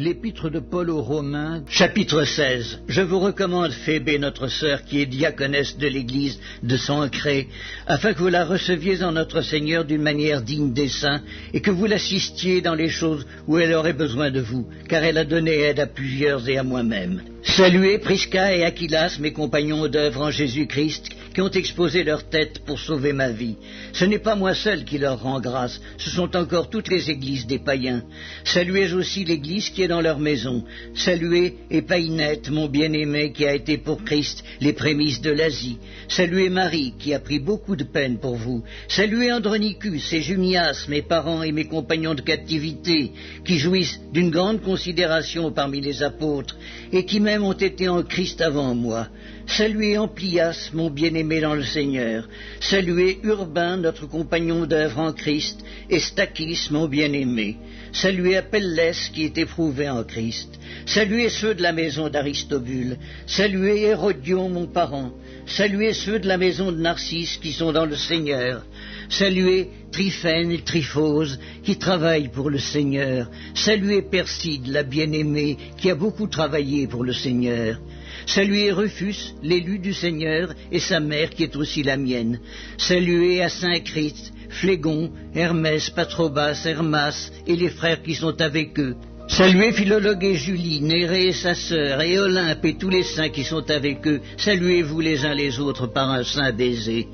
L'épître de Paul aux Romains, chapitre 16. Je vous recommande Phébé, notre sœur, qui est diaconesse de l'église de Sancré, afin que vous la receviez en notre Seigneur d'une manière digne des saints, et que vous l'assistiez dans les choses où elle aurait besoin de vous, car elle a donné aide à plusieurs et à moi-même. Saluez Prisca et Aquilas, mes compagnons d'œuvre en Jésus-Christ, qui ont exposé leur tête pour sauver ma vie. Ce n'est pas moi seul qui leur rend grâce, ce sont encore toutes les églises des païens. Saluez aussi l'église qui est dans leur maison. Saluez Épaïnette, mon bien-aimé, qui a été pour Christ les prémices de l'Asie. Saluez Marie, qui a pris beaucoup de peine pour vous. Saluez Andronicus et Junias, mes parents et mes compagnons de captivité, qui jouissent d'une grande considération parmi les apôtres, et qui même ont été en Christ avant moi. Saluez Amplias, mon bien-aimé dans le Seigneur. Saluez Urbain, notre compagnon d'œuvre en Christ, et Stachys, mon bien-aimé. Saluez Apelles, qui est éprouvé en Christ. Saluez ceux de la maison d'Aristobule. Saluez Hérodion, mon parent. Saluez ceux de la maison de Narcisse, qui sont dans le Seigneur. Saluez Tryphène et Tryphose, qui travaillent pour le Seigneur. Saluez Perside, la bien-aimée, qui a beaucoup travaillé pour le Seigneur. Saluez Rufus, l'élu du Seigneur, et sa mère, qui est aussi la mienne. Saluez Asyncrite, Phlégon, Hermès, Patrobas, Hermas, et les frères qui sont avec eux. Saluez Philologue et Julie, Nérée et sa sœur, et Olympe et tous les saints qui sont avec eux. Saluez-vous les uns les autres par un saint baiser.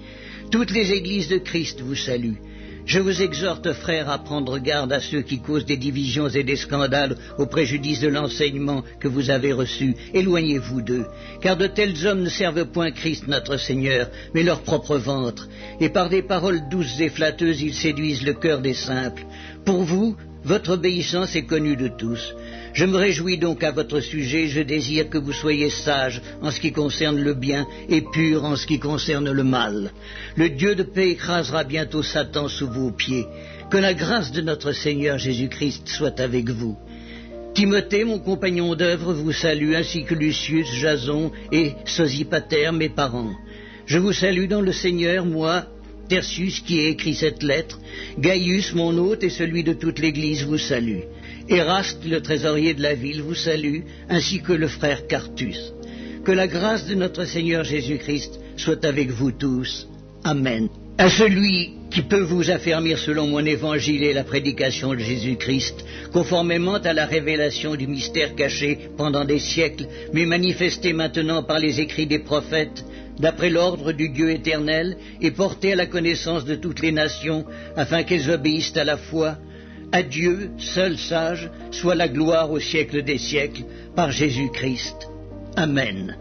Toutes les églises de Christ vous saluent. Je vous exhorte, frères, à prendre garde à ceux qui causent des divisions et des scandales au préjudice de l'enseignement que vous avez reçu. Éloignez-vous d'eux, car de tels hommes ne servent point Christ notre Seigneur, mais leur propre ventre. Et par des paroles douces et flatteuses, ils séduisent le cœur des simples. Pour vous, votre obéissance est connue de tous. Je me réjouis donc à votre sujet, je désire que vous soyez sages en ce qui concerne le bien et purs en ce qui concerne le mal. Le Dieu de paix écrasera bientôt Satan sous vos pieds. Que la grâce de notre Seigneur Jésus-Christ soit avec vous. Timothée, mon compagnon d'œuvre, vous salue, ainsi que Lucius, Jason et Sosipater, mes parents. Je vous salue dans le Seigneur, moi, Tertius, qui ai écrit cette lettre. Gaius, mon hôte, et celui de toute l'Église vous salue. Éraste, le trésorier de la ville, vous salue, ainsi que le frère Quartus. Que la grâce de notre Seigneur Jésus-Christ soit avec vous tous. Amen. À celui qui peut vous affermir selon mon évangile et la prédication de Jésus-Christ, conformément à la révélation du mystère caché pendant des siècles, mais manifesté maintenant par les écrits des prophètes, d'après l'ordre du Dieu éternel, et porté à la connaissance de toutes les nations, afin qu'elles obéissent à la foi. À Dieu, seul sage, soit la gloire au siècle des siècles, par Jésus-Christ. Amen.